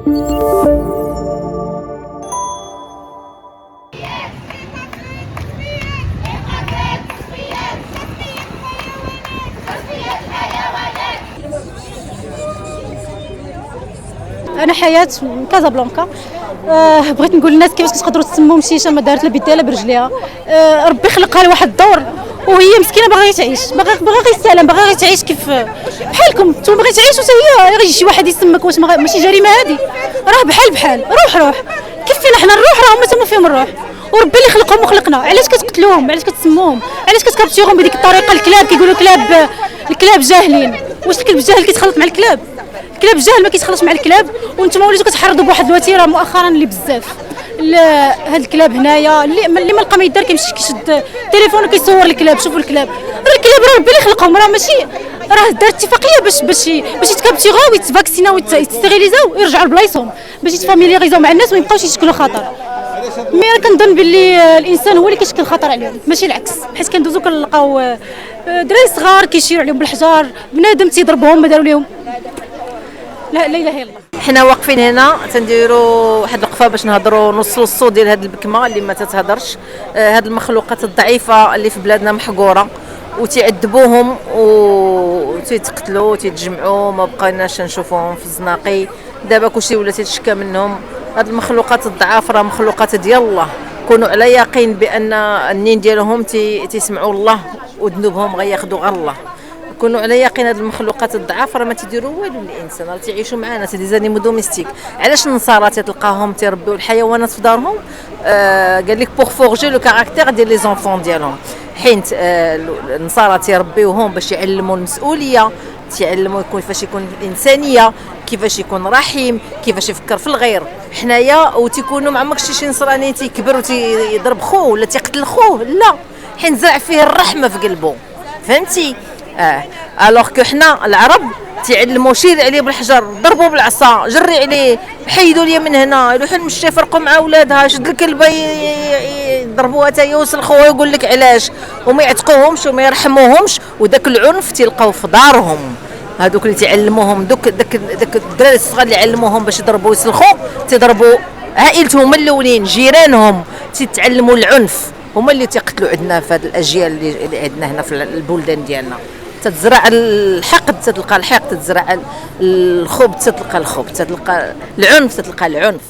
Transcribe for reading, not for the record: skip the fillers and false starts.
انا حياه من كازابلانكا. بغيت نقول للناس كيفاش كتقدروا تسموا مشيشه ما دارت لا بيدها لا برجليها. ربي خلقها لواحد الدور وهي مسكينه باغا تعيش، باغا غير السلام، باغا غير تعيش كيف بحالكم نتوما، باغي تعيشوا حتى هي. غيجي شي واحد يسمك، واش ماشي جريمه هذه؟ راه بحال روح كيف فينا حنا الروح، راه هما تما فيهم الروح، وربي اللي خلقهم وخلقنا. علاش كتقتلوهم؟ علاش كتسموهم؟ علاش كتكابتيوهم بهذيك الطريقه؟ الكلاب كيقولوا الكلاب جاهلين. واش الكلب الجاهل كيتخلط مع الكلاب؟ الكلاب الجاهل ما كيتخلطش مع الكلاب. وانتم وليتوا كتحرضوا بواحد الوتيره مؤخرا اللي بزاف. هاد الكلاب هنايا اللي ما لقى ما يدار كيمشي كيشد التليفون وكيصور الكلاب. شوفوا الكلاب، راه ربي اللي خلقهم، راه ماشي راه دار اتفاقيه باش يتكابتيغاو ويتفاكسيناو ويستيريليزاو ويرجعوا لبلايصهم باش يتفاميليغيزاو مع الناس وما يبقاوش يشكلوا خطر. مي انا كنظن باللي الانسان هو اللي كيشكل خطر عليهم ماشي العكس، حيت كندوزو كنلقاو دراري صغار كيشيروا عليهم بالحجار، بنادم تيضربهم ما داروا لهم. لا اله الا الله. حنا واقفين هنا تنديروا واحد الوقفه باش نهضروا نوصلوا الصوت ديال هذه البكمه اللي ما تتهضرش. هذه المخلوقات الضعيفه اللي في بلادنا محقوره وتيعذبوهم وتيتقتلوا وتيتجمعوا، ما بقيناش نشوفوهم في الزناقي. دابا كلشي ولا تيتشكى منهم. هذه المخلوقات الضعاف راه مخلوقات ديال الله، كونوا على يقين بان النين ديالهم تيسمعوا الله وذنوبهم غياخذوا غير الله. كونوا على يقين هاد المخلوقات الضعاف راه ما تيديروا والو للانسان، راه تيعيشوا معنا، سي دي زانيمو دوميستيك. علاش النصارى تلقاهم تيربيو الحيوانات في دارهم؟ قال لك بوغ فورجي لو كاركتير ديال لي زونفون ديالهم، حيت النصارى تيربيوهم باش يعلموا المسؤوليه، تيعلموا كيفاش يكون الانسانيه، كيفاش يكون رحيم، كيفاش يفكر في الغير. حنايا وتيكونوا ما عمركش شي نصراني تيكبر وتيضرب خوه ولا تيقتل خوه، لا، حيت زرع فيه الرحمه في قلبه، فهمتي؟ الوغ كو حنا العرب تعلموا شير عليه بالحجر، ضربوا بالعصا، جري عليه، حيدوا لي من هنا، يروحوا المشي يفرقوا مع اولادها، شد الكلبه يضربوها حتى يوصل خوها يقول لك علاش، وما يعتقوهمش وما يرحموهمش. وداك العنف تلقاو في دارهم. هذوك اللي تعلموهم داك الدراري الصغار اللي علموهم باش يضربوا ويسلخوا، تضربوا عائلتهم الاولين، جيرانهم، تيتعلموا العنف، هما اللي تيقتلوا عندنا في هذه الاجيال اللي عندنا هنا في البلدان ديالنا. تتزرع الحقد تتلقى الحقد، تتزرع الخبث تتلقى الخبث، تتلقى العنف تتلقى العنف.